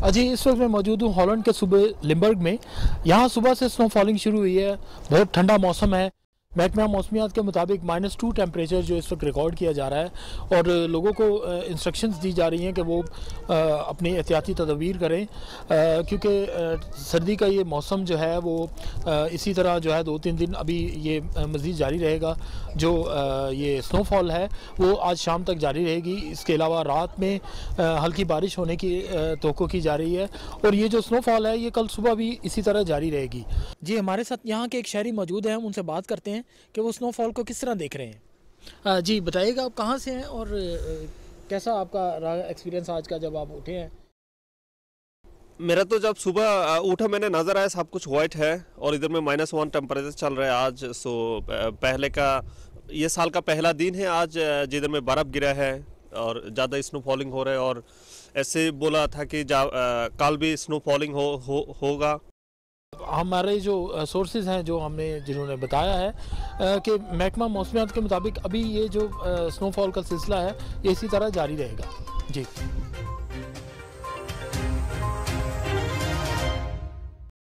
अजी इस वक्त मैं मौजूद हूँ हॉलैंड के सूबे लिम्बर्ग में। यहाँ सुबह से स्नो फॉलिंग शुरू हुई है। बहुत ठंडा मौसम है। महकमा मौसमियात के मुताबिक -2 टेम्परेचर जो इस वक्त रिकॉर्ड किया जा रहा है और लोगों को इंस्ट्रक्शंस दी जा रही हैं कि वो अपनी एहतियाती तदबीर करें, क्योंकि सर्दी का ये मौसम जो है वो इसी तरह जो है 2-3 दिन अभी ये मज़ीद जारी रहेगा। जो ये स्नोफॉल है वो आज शाम तक जारी रहेगी। इसके अलावा रात में हल्की बारिश होने की तवक्को की जा रही है और ये जो स्नोफॉल है ये कल सुबह भी इसी तरह जारी रहेगी। जी, हमारे साथ यहाँ के एक शहरी मौजूद हैं, हम उनसे बात करते हैं कि वो स्नोफॉल को किस तरह देख रहे हैं। जी बताइएगा, आप कहाँ से हैं और कैसा आपका रहा एक्सपीरियंस आज का जब आप उठे हैं। मेरा तो जब सुबह उठा मैंने नज़र आया सब कुछ वाइट है और इधर में -1 टेम्परेचर चल रहा है आज। पहले का ये साल का पहला दिन है आज जिधर में बर्फ़ गिरा है और ज़्यादा स्नो फॉलिंग हो रहा है और ऐसे बोला था कि कल भी स्नो फॉलिंग होगा। हमारे जो सोर्सेज हैं जो हमने जिन्होंने बताया है कि महकमा मौसमियात के मुताबिक अभी ये जो स्नोफॉल का सिलसिला है ये इसी तरह जारी रहेगा। जी।